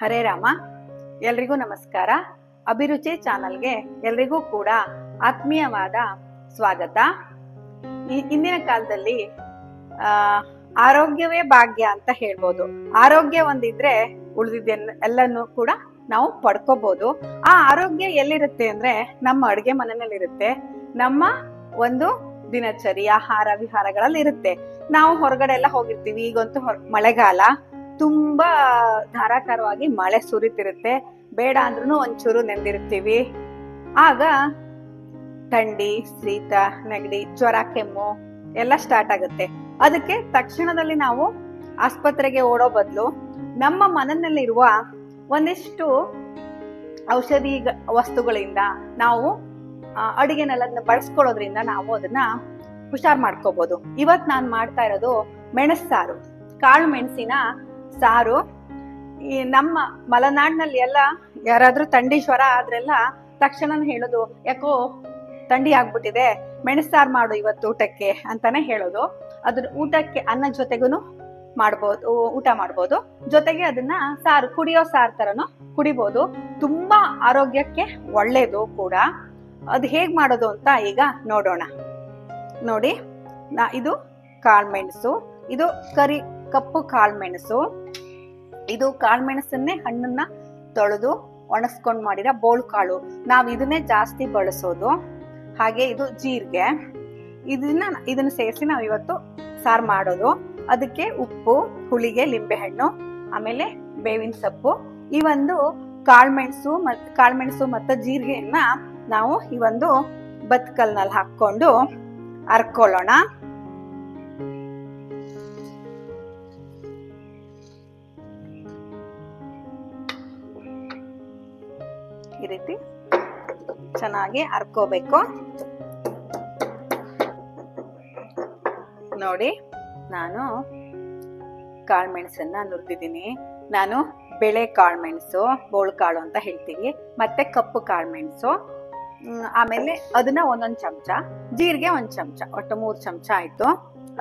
ಹರೇ ರಾಮ. ಎಲ್ರಿಗೂ ನಮಸ್ಕಾರ. ಅಭಿರುಚಿ ಚಾನಲ್ಗೆ ಎಲ್ರಿಗೂ ಕೂಡ ಆತ್ಮೀಯವಾದ ಸ್ವಾಗತ. ಇಂದಿನ ಕಾಲದಲ್ಲಿ ಆರೋಗ್ಯವೇ ಭಾಗ್ಯ ಅಂತ ಹೇಳ್ಬೋದು. ಆರೋಗ್ಯ ಒಂದಿದ್ರೆ ಉಳಿದಿದ್ದೆಲ್ಲನೂ ಕೂಡ ನಾವು ಪಡ್ಕೋಬಹುದು. ಆ ಆರೋಗ್ಯ ಎಲ್ಲಿರುತ್ತೆ ಅಂದ್ರೆ ನಮ್ಮ ಅಡುಗೆ ಮನೆಯಲ್ಲಿರುತ್ತೆ, ನಮ್ಮ ಒಂದು ದಿನಚರಿ ಆಹಾರ ವಿಹಾರಗಳಲ್ಲಿ ಇರುತ್ತೆ. ನಾವು ಹೊರಗಡೆ ಎಲ್ಲ ಹೋಗಿರ್ತೀವಿ. ಈಗಂತೂ ಮಳೆಗಾಲ, ತುಂಬಾ ಧಾರಾಕಾರವಾಗಿ ಮಳೆ ಸುರಿತಿರುತ್ತೆ. ಬೇಡ ಅಂದ್ರೂ ಒಂಚೂರು ನೆಂದಿರ್ತೀವಿ. ಆಗ ಥಂಡಿ, ಶೀತ, ನೆಗಡಿ, ಜ್ವರ, ಕೆಮ್ಮು ಎಲ್ಲ ಸ್ಟಾರ್ಟ್ ಆಗುತ್ತೆ. ಅದಕ್ಕೆ ತಕ್ಷಣದಲ್ಲಿ ನಾವು ಆಸ್ಪತ್ರೆಗೆ ಓಡೋ ಬದಲು ನಮ್ಮ ಮನೆಯಲ್ಲಿರುವ ಒಂದಿಷ್ಟು ಔಷಧಿ ವಸ್ತುಗಳಿಂದ ನಾವು ಅಡಿಗೆನೆಲ್ಲ ಬಳಸ್ಕೊಳ್ಳೋದ್ರಿಂದ ನಾವು ಅದನ್ನ ಹುಷಾರ್ ಮಾಡ್ಕೋಬಹುದು. ಇವತ್ ನಾನು ಮಾಡ್ತಾ ಇರೋದು ಮೆಣಸು ಸಾರು, ಕಾಳು ಮೆಣಸಿನ ಸಾರು. ಈ ನಮ್ಮ ಮಲೆನಾಡಿನಲ್ಲಿ ಎಲ್ಲ ಯಾರಾದ್ರೂ ಥಂಡಿ ಜ್ವರ ಆದ್ರೆಲ್ಲ ತಕ್ಷಣ ಹೇಳೋದು, ಯಾಕೋ ಥಂಡಿ ಆಗ್ಬಿಟ್ಟಿದೆ, ಮೆಣಸು ಸಾರು ಮಾಡು ಇವತ್ತು ಊಟಕ್ಕೆ ಅಂತಾನೆ ಹೇಳೋದು. ಅದ್ರ ಊಟಕ್ಕೆ ಅನ್ನ ಜೊತೆಗೂ ಮಾಡ್ಬೋದು, ಊಟ ಮಾಡ್ಬೋದು. ಜೊತೆಗೆ ಅದನ್ನ ಸಾರು, ಕುಡಿಯೋ ಸಾರು ತರನು ಕುಡಿಬಹುದು. ತುಂಬಾ ಆರೋಗ್ಯಕ್ಕೆ ಒಳ್ಳೇದು ಕೂಡ. ಅದು ಹೇಗ್ ಮಾಡೋದು ಅಂತ ಈಗ ನೋಡೋಣ. ನೋಡಿ, ಇದು ಕಾಳ್ಮೆಣಸು, ಇದು ಕಪ್ಪು ಕಾಳ್ಮೆಣಸು. ಇದು ಕಾಳ್ಮೆಣಸನ್ನೇ ಹಣ್ಣನ್ನ ತೊಳೆದು ಒಣಗಿಸ್ಕೊಂಡ್ ಮಾಡಿರೋ ಬೋಳು ಕಾಳು. ನಾವ್ ಇದನ್ನೇ ಜಾಸ್ತಿ ಬಳಸೋದು. ಹಾಗೆ ಇದು ಜೀರಿಗೆ. ಇದನ್ನ ಸೇರಿಸಿ ನಾವು ಇವತ್ತು ಸಾರು ಮಾಡೋದು. ಅದಕ್ಕೆ ಉಪ್ಪು, ಹುಳಿಗೆ ಲಿಂಬೆಹಣ್ಣು, ಆಮೇಲೆ ಬೇವಿನ ಸೊಪ್ಪು. ಈ ಒಂದು ಕಾಳ್ಮೆಣಸು ಮತ್ತು ಜೀರಿಗೆಯನ್ನ ನಾವು ಈ ಒಂದು ಬತ್ಕಲ್ನಲ್ಲಿ ಹಾಕೊಂಡು ಅರ್ಕೊಳ್ಳೋಣ. ಈ ರೀತಿ ಚೆನ್ನಾಗಿ ಅರ್ಕೋಬೇಕು. ನೋಡಿ, ನಾನು ಕಾಳ್ಮೆಣಸನ್ನ ನುರಿದಿದ್ದೀನಿ. ನಾನು ಬೆಳೆ ಕಾಳ್ಮೆಣಸು, ಬೋಳು ಕಾಳು ಅಂತ ಹೇಳ್ತೀವಿ, ಮತ್ತೆ ಕಪ್ಪು ಕಾಳ್ಮೆಣಸು. ಆಮೇಲೆ ಅದನ್ನ ಒಂದೊಂದು ಚಮಚ, ಜೀರಿಗೆ ಒಂದು ಚಮಚ, ಒಟ್ಟು 3 ಚಮಚ ಆಯ್ತು.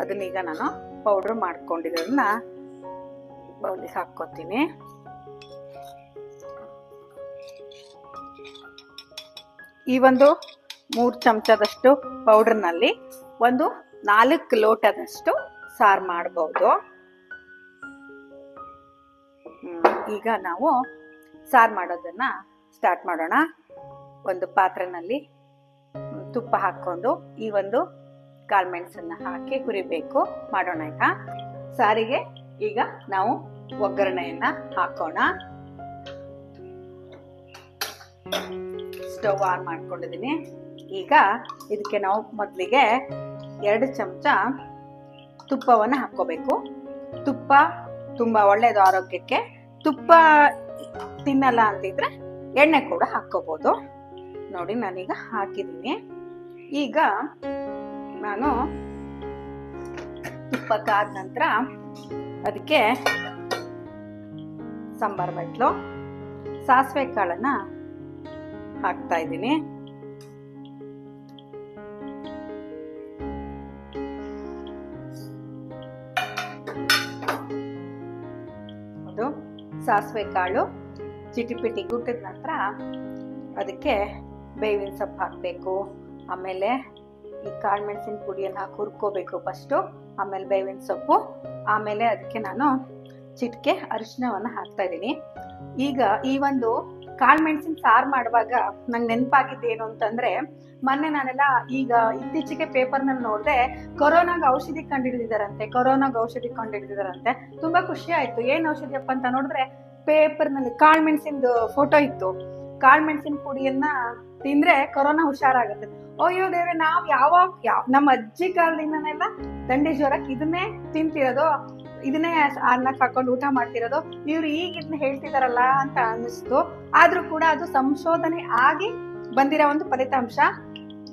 ಅದನ್ನೀಗ ನಾನು ಪೌಡ್ರ್ ಮಾಡ್ಕೊಂಡಿರೋದನ್ನ ಬೌಲಿಗೆ ಹಾಕೋತೀನಿ. ಈ ಒಂದು 3 ಚಮಚದಷ್ಟು ಪೌಡರ್ನಲ್ಲಿ ಒಂದು 4 ಲೋಟದಷ್ಟು ಸಾರು ಮಾಡಬಹುದು. ಈಗ ನಾವು ಸಾರು ಮಾಡೋದನ್ನ ಸ್ಟಾರ್ಟ್ ಮಾಡೋಣ. ಒಂದು ಪಾತ್ರೆನಲ್ಲಿ ತುಪ್ಪ ಹಾಕೊಂಡು ಈ ಒಂದು ಕಾಳ್ಮೆಣಸನ್ನ ಹಾಕಿ ಹುರಿಬೇಕು ಮಾಡೋಣ. ಈಗ ಸಾರಿಗೆ ಈಗ ನಾವು ಒಗ್ಗರಣೆಯನ್ನ ಹಾಕೋಣ. ಸ್ಟವ್ ಆನ್ ಮಾಡ್ಕೊಂಡಿದ್ದೀನಿ. ಈಗ ಇದಕ್ಕೆ ನಾವು ಮೊದಲಿಗೆ 2 ಚಮಚ ತುಪ್ಪವನ್ನು ಹಾಕೋಬೇಕು. ತುಪ್ಪ ತುಂಬಾ ಒಳ್ಳೇದು ಆರೋಗ್ಯಕ್ಕೆ. ತುಪ್ಪ ತಿನ್ನಲ್ಲ ಅಂತಿದ್ರೆ ಎಣ್ಣೆ ಕೂಡ ಹಾಕೋಬಹುದು. ನೋಡಿ, ನಾನೀಗ ಹಾಕಿದ್ದೀನಿ. ಈಗ ನಾನು ತುಪ್ಪ ಕಾದ ನಂತರ ಅದಕ್ಕೆ ಸಾಂಬಾರ್ ಬಟ್ಲು ಸಾಸಿವೆ ಕಾಳನ್ನ ಹಾಕ್ತಾ ಇದ್ದೀನಿ. ಅದು ಸಾಸಿವೆ ಕಾಳು ಚಿಟಿಪಿಟಿ ಗುಟ್ಟಿದ ನಂತರ ಅದಕ್ಕೆ ಬೇವಿನ ಸೊಪ್ಪು ಹಾಕಬೇಕು. ಆಮೇಲೆ ಈ ಕಾಳ್ಮೆಣಸಿನ ಪುಡಿಯನ್ನು ಹಾಕಿ ಹುರ್ಕೋಬೇಕು ಫಸ್ಟು, ಆಮೇಲೆ ಬೇವಿನ ಸೊಪ್ಪು, ಆಮೇಲೆ ಅದಕ್ಕೆ ನಾನು ಚಿಟಿಕೆ ಅರಿಶಿನವನ್ನ ಹಾಕ್ತಾ ಇದ್ದೀನಿ. ಈಗ ಈ ಒಂದು ಕಾಳ್ಮೆಣಸಿನ ಸಾರು ಮಾಡುವಾಗ ನಂಗೆ ನೆನಪಾಗಿದ್ದೇನು ಅಂತಂದ್ರೆ, ಮೊನ್ನೆ ನಾನೆಲ್ಲ ಈಗ ಇತ್ತೀಚೆಗೆ ಪೇಪರ್ನಲ್ಲಿ ನೋಡಿದೆ, ಕೊರೋನಾಗ ಔಷಧಿ ಕಂಡುಹಿಡಿದಿದಾರಂತೆ. ತುಂಬಾ ಖುಷಿ ಆಯ್ತು. ಏನ್ ಔಷಧಿಯಪ್ಪ ಅಂತ ನೋಡಿದ್ರೆ ಪೇಪರ್ನಲ್ಲಿ ಕಾಳ್ಮೆಣಸಿನ ಫೋಟೋ ಇತ್ತು. ಕಾಳ್ಮೆಣಸಿನ ಪುಡಿಯನ್ನ ತಿಂದ್ರೆ ಕೊರೋನಾ ಹುಷಾರಾಗುತ್ತೆ. ಅಯ್ಯೋ ದೇವ್ರೆ, ನಾವ್ ನಮ್ಮ ಅಜ್ಜಿ ಕಾಲದಿಂದನೆಲ್ಲ ಥಂಡಿ ಜ್ವರಕ್ಕೆ ಇದನ್ನೇ ತಿಂತಿರೋದು, ಇದನ್ನೇ ಅನ್ನಕ್ಕೆ ಹಾಕೊಂಡು ಊಟ ಮಾಡ್ತಿರೋದು. ಇವ್ರು ಈಗ ಇದನ್ನ ಹೇಳ್ತಿದಾರಲ್ಲ ಅಂತ ಅನ್ನಿಸ್ತು. ಆದ್ರೂ ಕೂಡ ಅದು ಸಂಶೋಧನೆ ಆಗಿ ಬಂದಿರೋ ಒಂದು ಫಲಿತಾಂಶ,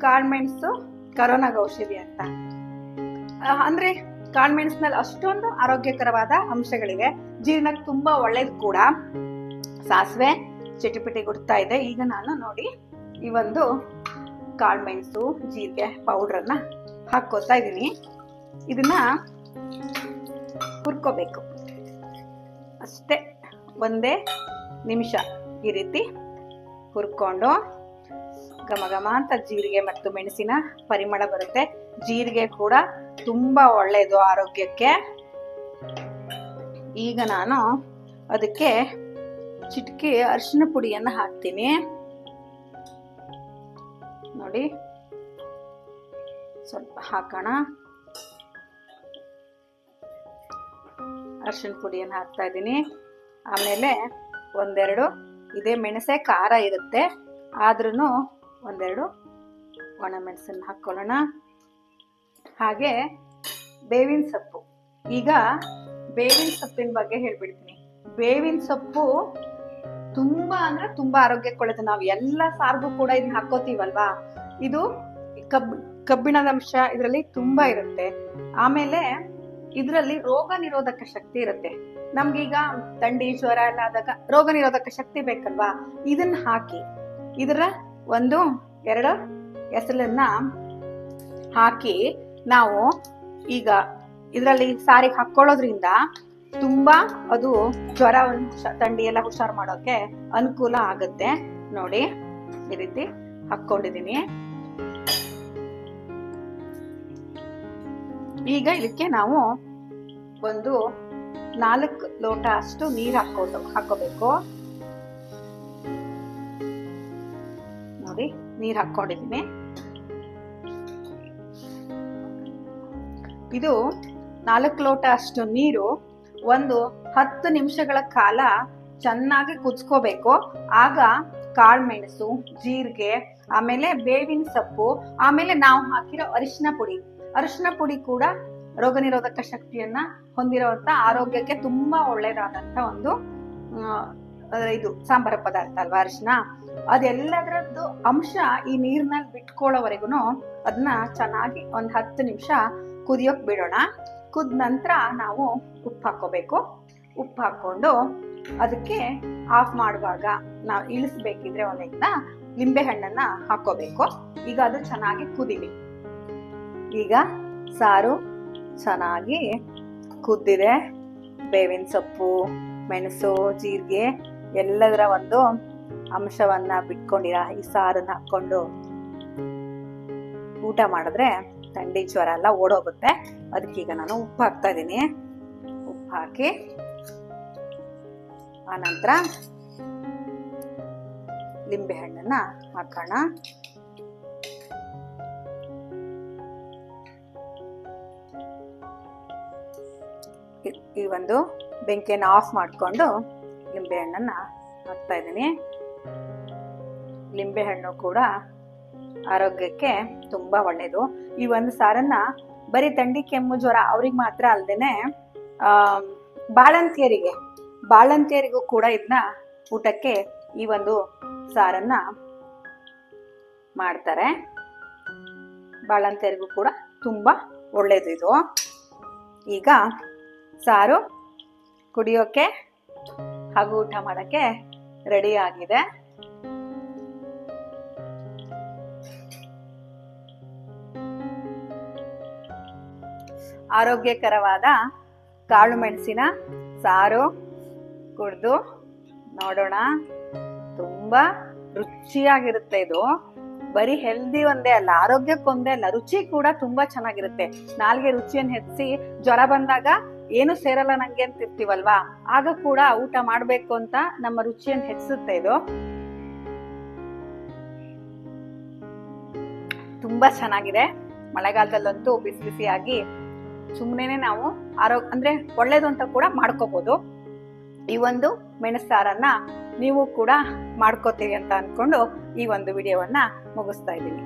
ಕಾಳ್ಮೆಣಸು ಕೊರೋನಾಗ ಔಷಧಿ ಅಂತ. ಅಂದ್ರೆ ಕಾಳ್ಮೆಣಸಿನಲ್ಲಿ ಅಷ್ಟೊಂದು ಆರೋಗ್ಯಕರವಾದ ಅಂಶಗಳಿವೆ. ಜೀರ್ಣಕ್ಕೆ ತುಂಬಾ ಒಳ್ಳೇದು ಕೂಡ. ಸಾಸಿವೆ ಚಿಟಿಪಿಟಿ ಗುಡ್ತಾ ಇದೆ. ಈಗ ನಾನು ನೋಡಿ ಈ ಒಂದು ಕಾಳ್ಮೆಣಸು ಜೀರಿಗೆ ಪೌಡ್ರನ್ನ ಹಾಕೋತಾ ಇದ್ದೀನಿ. ಇದನ್ನ ಹುರ್ಕೋಬೇಕು ಅಷ್ಟೇ. ಒಂದೇ ನಿಮಿಷ ಈ ರೀತಿ ಹುರ್ಕೊಂಡು ಘಮ ಘಮ ಅಂತ ಜೀರಿಗೆ ಮತ್ತು ಮೆಣಸಿನ ಪರಿಮಳ ಬರುತ್ತೆ. ಜೀರಿಗೆ ಕೂಡ ತುಂಬಾ ಒಳ್ಳೆಯದು ಆರೋಗ್ಯಕ್ಕೆ. ಈಗ ನಾನು ಅದಕ್ಕೆ ಚಿಟಿಕೆ ಅರಿಶಿನ ಪುಡಿಯನ್ನ ಹಾಕ್ತೀನಿ. ನೋಡಿ, ಸ್ವಲ್ಪ ಹಾಕೋಣ. ಅರಿಶಿನ ಪುಡಿಯನ್ನು ಹಾಕ್ತಾ ಇದ್ದೀನಿ. ಆಮೇಲೆ ಒಂದೆರಡು, ಇದೇ ಮೆಣಸೆ ಖಾರ ಇರುತ್ತೆ, ಆದ್ರೂ ಒಂದೆರಡು ಒಣಮೆಣಸನ್ನು ಹಾಕೊಳ್ಳೋಣ. ಹಾಗೆ ಬೇವಿನ ಸೊಪ್ಪು. ಈಗ ಬೇವಿನ ಸೊಪ್ಪಿನ ಬಗ್ಗೆ ಹೇಳ್ಬಿಡ್ತೀನಿ. ಬೇವಿನ ಸೊಪ್ಪು ತುಂಬಾ ಅಂದ್ರೆ ತುಂಬಾ ಆರೋಗ್ಯಕ್ಕೆ ಒಳ್ಳೆದು. ನಾವು ಎಲ್ಲ ಸಾರ್ಗೂ ಕೂಡ ಇದನ್ನ ಹಾಕೋತೀವಲ್ವಾ, ಇದು ಕಬ್ಬಿಣದ ಅಂಶ ಇದರಲ್ಲಿ ತುಂಬಾ ಇರುತ್ತೆ. ಆಮೇಲೆ ಇದರಲ್ಲಿ ರೋಗ ನಿರೋಧಕ ಶಕ್ತಿ ಇರುತ್ತೆ. ನಮ್ಗೀಗ ಥಂಡಿ ಜ್ವರ ಎಲ್ಲ ಆದಾಗ ರೋಗ ನಿರೋಧಕ ಶಕ್ತಿ ಬೇಕಲ್ವಾ, ಇದನ್ನ ಹಾಕಿ ಇದರ 1-2 ಎಸಳನ್ನ ಹಾಕಿ ನಾವು ಈಗ ಇದರಲ್ಲಿ ಸಾರಿಗೆ ಹಾಕೊಳ್ಳೋದ್ರಿಂದ ತುಂಬಾ ಅದು ಜ್ವರ ಥಂಡಿ ಎಲ್ಲ ಹುಷಾರ್ ಮಾಡೋಕೆ ಅನುಕೂಲ ಆಗುತ್ತೆ. ನೋಡಿ, ಈ ರೀತಿ ಹಾಕೊಂಡಿದೀನಿ. ಈಗ ಇದಕ್ಕೆ ನಾವು 4 ಲೋಟ ಅಷ್ಟು ನೀರು ಹಾಕೋಬೇಕು. ನೋಡಿ, ನೀರು ಹಾಕೊಂಡಿದೀನಿ. ಇದು 4 ಲೋಟ ಅಷ್ಟು ನೀರು 10 ನಿಮಿಷಗಳ ಕಾಲ ಚೆನ್ನಾಗಿ ಕುದಿಸ್ಕೋಬೇಕು. ಆಗ ಕಾಳುಮೆಣಸು, ಜೀರಿಗೆ, ಆಮೇಲೆ ಬೇವಿನ ಸೊಪ್ಪು, ಆಮೇಲೆ ನಾವು ಹಾಕಿರೋ ಅರಿಶಿನ ಪುಡಿ ಕೂಡ ರೋಗ ನಿರೋಧಕ ಶಕ್ತಿಯನ್ನ ಹೊಂದಿರುವಂತ ಆರೋಗ್ಯಕ್ಕೆ ತುಂಬಾ ಒಳ್ಳೇದಾದಂತ ಒಂದು ಇದು ಸಾಂಬಾರ ಪದಾರ್ಥ ಅಲ್ವಾ ಅರಿಶಿನ. ಅದೆಲ್ಲದರದ್ದು ಅಂಶ ಈ ನೀರಿನಲ್ಲಿ ಬಿಟ್ಕೊಳ್ಳೋವರೆಗೂ ಅದನ್ನ ಚೆನ್ನಾಗಿ 10 ನಿಮಿಷ ಕುದಿಯೋಕ್ ಬಿಡೋಣ. ಕುದ ನಂತರ ನಾವು ಉಪ್ಪು ಹಾಕೋಬೇಕು. ಉಪ್ಪು ಹಾಕೊಂಡು ಅದಕ್ಕೆ ಆಫ್ ಮಾಡುವಾಗ ನಾವು ಇಳಿಸ್ಬೇಕಿದ್ರೆ ಒಂದೆಲ್ಲ ಲಿಂಬೆ ಹಣ್ಣನ್ನ ಹಾಕೋಬೇಕು. ಈಗ ಅದು ಚೆನ್ನಾಗಿ ಕುದಿಲಿ. ಈಗ ಸಾರು ಚೆನ್ನಾಗಿ ಕುದ್ದಿದೆ. ಬೇವಿನ ಸೊಪ್ಪು, ಮೆಣಸು, ಜೀರಿಗೆ ಎಲ್ಲದರ ಒಂದು ಅಂಶವನ್ನ ಬಿಟ್ಕೊಂಡಿರ ಈ ಸಾರನ್ನ ಹಾಕೊಂಡು ಊಟ ಮಾಡಿದ್ರೆ ಥಂಡಿ ಜ್ವರ ಎಲ್ಲ ಓಡೋಗುತ್ತೆ. ಅದಕ್ಕೀಗ ನಾನು ಉಪ್ಪು ಹಾಕ್ತಾ ಇದ್ದೀನಿ. ಉಪ್ಪು ಹಾಕಿ ಆನಂತರ ಲಿಂಬೆ ಹಣ್ಣನ್ನ ಹಾಕೋಣ. ಈ ಒಂದು ಬೆಂಕಿಯನ್ನು ಆಫ್ ಮಾಡಿಕೊಂಡು ಲಿಂಬೆ ಹಣ್ಣನ್ನ ಹಾಕ್ತಾ ಇದ್ದೀನಿ. ಲಿಂಬೆ ಹಣ್ಣು ಕೂಡ ಆರೋಗ್ಯಕ್ಕೆ ತುಂಬಾ ಒಳ್ಳೇದು. ಈ ಒಂದು ಸಾರನ್ನ ಬರೀ ಥಂಡಿ, ಕೆಮ್ಮು, ಜ್ವರ ಅವ್ರಿಗೆ ಮಾತ್ರ ಅಲ್ದೇನೆ ಬಾಳಂತಿಯರಿಗೂ ಕೂಡ ಇದನ್ನ ಊಟಕ್ಕೆ ಈ ಒಂದು ಸಾರನ್ನ ಮಾಡ್ತಾರೆ. ಬಾಳಂತಿಯರಿಗೂ ಕೂಡ ತುಂಬಾ ಒಳ್ಳೇದು ಇದು. ಈಗ ಸಾರು ಕುಡಿಯೋಕೆ ಹಾಗೂ ಊಟ ಮಾಡಕ್ಕೆ ರೆಡಿ ಆಗಿದೆ. ಆರೋಗ್ಯಕರವಾದ ಕಾಳು ಮೆಣಸಿನ ಸಾರು ಕುಡಿದು ನೋಡೋಣ. ತುಂಬಾ ರುಚಿಯಾಗಿರುತ್ತೆ ಇದು. ಬರೀ ಹೆಲ್ದಿ ಒಂದೇ ಅಲ್ಲ, ಆರೋಗ್ಯಕ್ಕೊಂದೇ ಅಲ್ಲ, ರುಚಿ ಕೂಡ ತುಂಬಾ ಚೆನ್ನಾಗಿರುತ್ತೆ. ನಾಲ್ಗೆ ರುಚಿಯನ್ನು ಹೆಚ್ಚಿಸಿ ಜ್ವರ ಬಂದಾಗ ಏನು ಸೇರಲ್ಲ ನಂಗೆ ಅಂತ ಇರ್ತೀವಲ್ವಾ, ಆಗ ಕೂಡ ಊಟ ಮಾಡ್ಬೇಕು ಅಂತ ನಮ್ಮ ರುಚಿಯನ್ನು ಹೆಚ್ಚಿಸುತ್ತೆ ಇದು. ತುಂಬಾ ಚೆನ್ನಾಗಿದೆ. ಮಳೆಗಾಲದಲ್ಲಂತೂ ಬಿಸಿ ಬಿಸಿಯಾಗಿ ಸುಮ್ಮನೆ ನಾವು ಅಂದ್ರೆ ಒಳ್ಳೇದು ಅಂತ ಕೂಡ ಮಾಡ್ಕೋಬಹುದು. ಈ ಒಂದು ಮೆಣಸು ಸಾರನ್ನ ನೀವು ಕೂಡ ಮಾಡ್ಕೋತೀವಿ ಅಂತ ಅನ್ಕೊಂಡು ಈ ಒಂದು ವಿಡಿಯೋವನ್ನ ಮುಗಿಸ್ತಾ ಇದ್ದೀನಿ.